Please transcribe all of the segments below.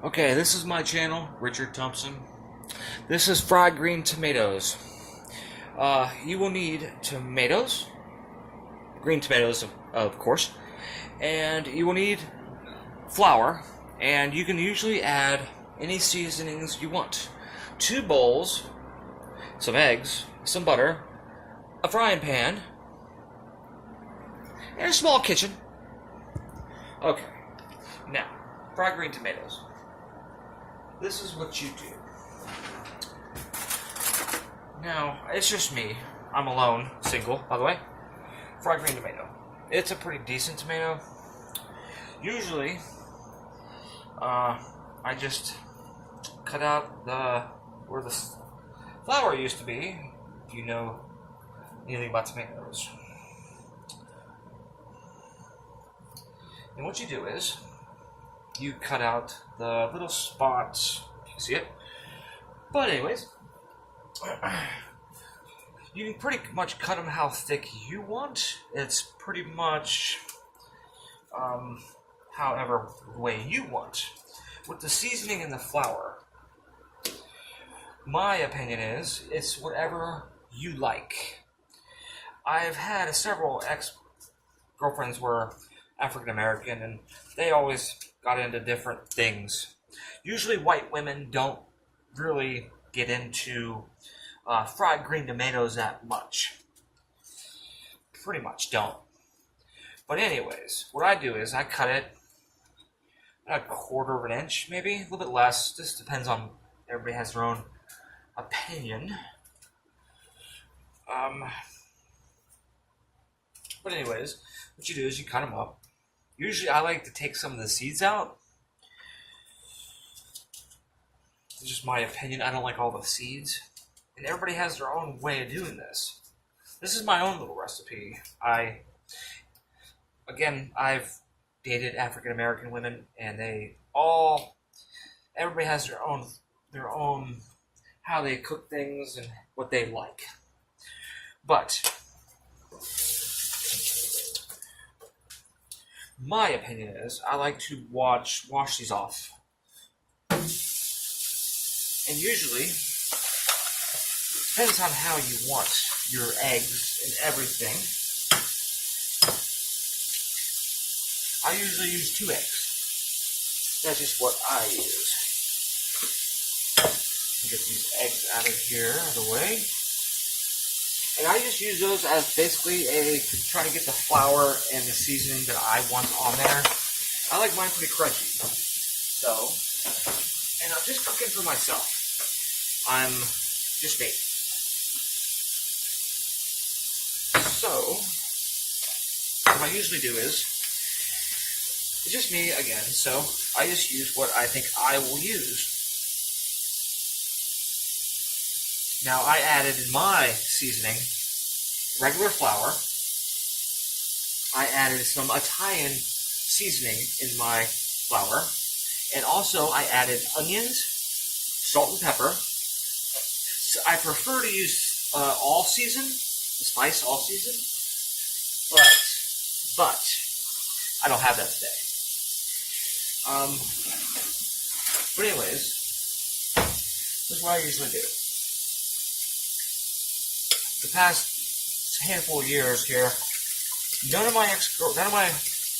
Okay, this is my channel, Richard Thompson. This is fried green tomatoes. You will need tomatoes, green tomatoes, of course, and you will need flour, and you can usually add any seasonings you want. 2 bowls, some eggs, some butter, a frying pan, and a small kitchen. Okay, now, fried green tomatoes. This is what you do. Now, it's just me. I'm alone, single, by the way. Fried green tomato. It's a pretty decent tomato. Usually, I just cut out where the flour used to be, if you know anything about tomatoes. And what you do is, you cut out the little spots, if you can see it. But anyways, you can pretty much cut them how thick you want. It's pretty much however way you want. With the seasoning and the flour, my opinion is it's whatever you like. I've had several ex-girlfriends were African American, and they always got into different things. Usually white women don't really get into fried green tomatoes that much. Pretty much don't. But anyways, what I do is I cut it a 1/4 of an inch, maybe, a little bit less. Just depends on, everybody has their own opinion. But anyways, what you do is you cut them up. Usually I like to take some of the seeds out. It's just my opinion. I don't like all the seeds. And everybody has their own way of doing this. This is my own little recipe. I've dated African American women, and everybody has their own how they cook things and what they like. But my opinion is I like to wash these off. And usually, depends on how you want your eggs and everything. I usually use 2 eggs. That's just what I use. Get these eggs out of here, out of the way. And I just use those as basically try to get the flour and the seasoning that I want on there. I like mine pretty crunchy. So, and I'm just cooking for myself. I'm just me. So, what I usually do is, it's just me again, so I just use what I think I will use. Now, I added in my seasoning regular flour. I added some Italian seasoning in my flour. And also, I added onions, salt and pepper. So I prefer to use all season, the spice all season. But I don't have that today. But anyways, this is what I usually do. The past handful of years here, none of my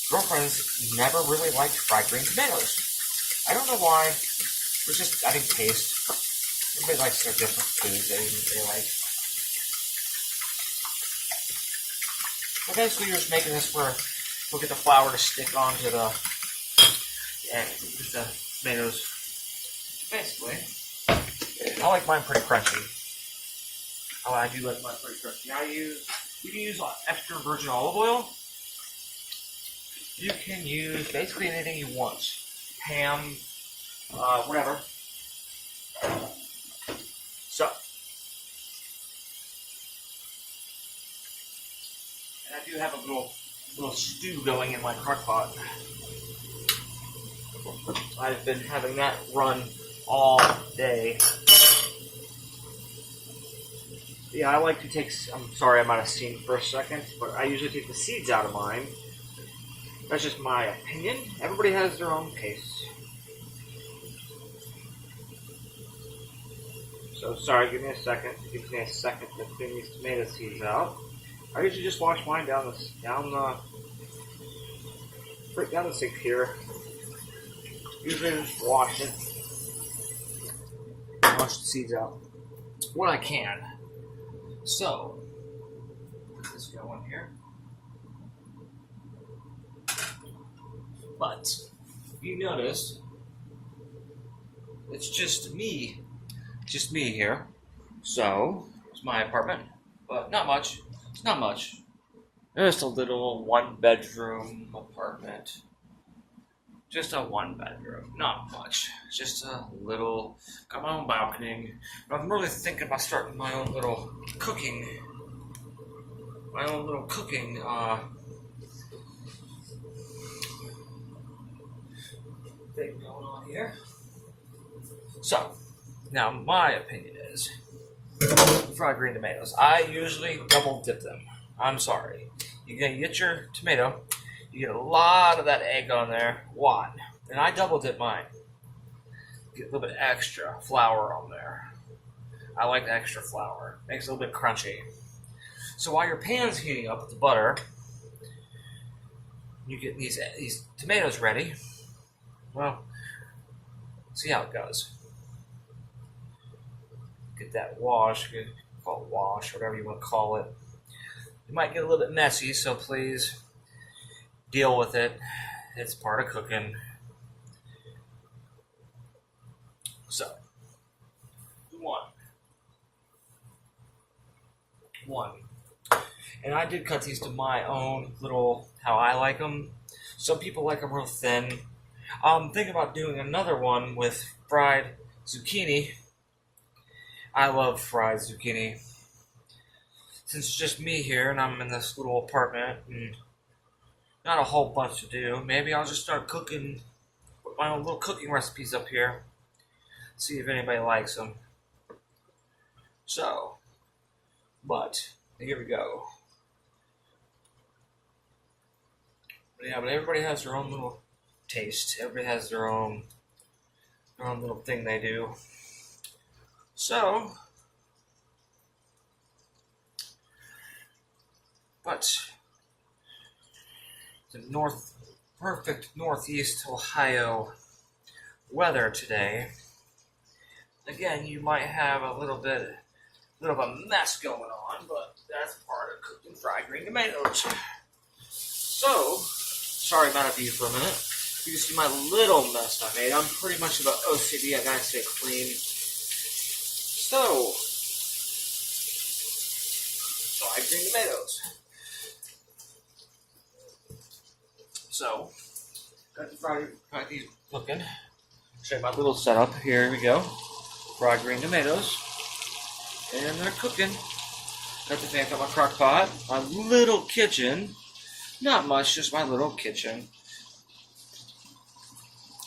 girlfriends never really liked fried green tomatoes. I don't know why. It was just, I think, taste. Everybody likes their different foods that they like. But basically, you're just making this where we'll get the flour to stick onto the tomatoes. Basically, I like mine pretty crunchy. I do like mine pretty crunchy. Now you can use extra virgin olive oil. You can use basically anything you want. Ham, whatever. So, and I do have a little stew going in my crock pot. I've been having that run all day. Yeah, I like to take, I'm sorry I'm out of scene for a second, but I usually take the seeds out of mine. That's just my opinion. Everybody has their own taste. So sorry, give me a second. Give me a second to clean these tomato seeds out. I usually just wash mine down the right down the sink here. Usually just wash it. Wash the seeds out when I can. So put this going here. But you notice it's just me here. So it's my apartment, but not much. It's not much. Just a little 1-bedroom apartment. Just a 1-bedroom, not much. Just a little. Got my own balcony. But I'm really thinking about starting my own little cooking. Thing going on here. So, now my opinion is fried green tomatoes. I usually double dip them. I'm sorry. You're gonna get your tomato, you get a lot of that egg on there. One. And I double dip mine. Get a little bit extra flour on there. I like the extra flour. Makes it a little bit crunchy. So while your pan's heating up with the butter, you get these tomatoes ready. Well, see how it goes. Get that wash, call it wash, whatever you want to call it. It might get a little bit messy, so please deal with it. It's part of cooking. So, one. And I did cut these to my own little, how I like them. Some people like them real thin. I'm thinking about doing another one with fried zucchini. I love fried zucchini. Since it's just me here and I'm in this little apartment and not a whole bunch to do, maybe I'll just start cooking, put my own little cooking recipes up here. See if anybody likes them. So, but here we go. But yeah, but everybody has their own little taste. Everybody has their own little thing they do. So, but the perfect northeast Ohio weather today. Again, you might have a little bit of a mess going on, but that's part of cooking fried green tomatoes. So, sorry about it for a minute. You can see my little mess I made. I'm pretty much about OCD. I gotta stay clean. So, fried green tomatoes. So, got these cooking. Show you my little setup. Here we go. Fried green tomatoes. And they're cooking. Got the fan, got my crock pot. My little kitchen. Not much, just my little kitchen.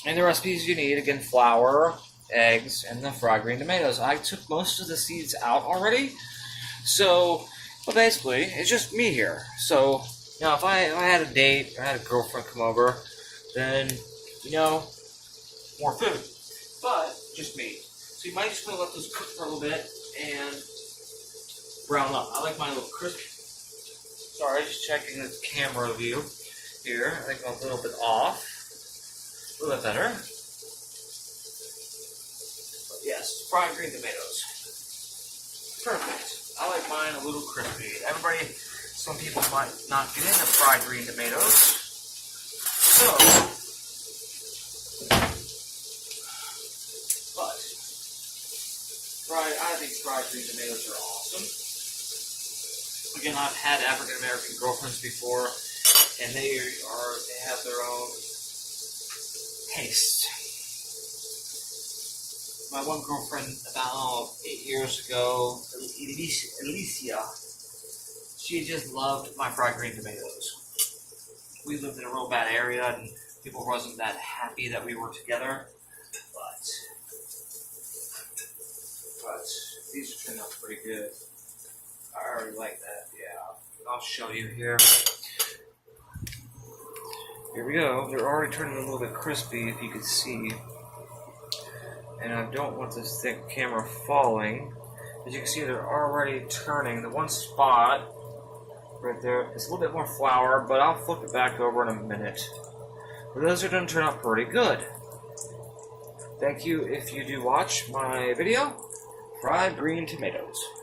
And the recipes you need, again, flour, eggs, and the fried green tomatoes. I took most of the seeds out already. So, well, basically, it's just me here. So, now if I had a date, or I had a girlfriend come over, then, more food. But, just me. So you might just want to let those cook for a little bit and brown up. I like mine a little crisp. Sorry, just checking the camera view here. I think I'm a little bit off. A little bit better. But yes, fried green tomatoes. Perfect. I like mine a little crispy. Some people might not get into fried green tomatoes. So, I think fried green tomatoes are awesome. Again, I've had African American girlfriends before, and they have their own taste. My one girlfriend about 8 years ago, Alicia, she just loved my fried green tomatoes. We lived in a real bad area, and people wasn't that happy that we were together, but these are turning out pretty good. I already like that, yeah. I'll show you here. Here we go. They're already turning a little bit crispy, if you can see. and I don't want this camera falling. As you can see, they're already turning. The one spot right there is a little bit more flour, but I'll flip it back over in a minute. But those are going to turn out pretty good. Thank you if you do watch my video, Fried Green Tomatoes.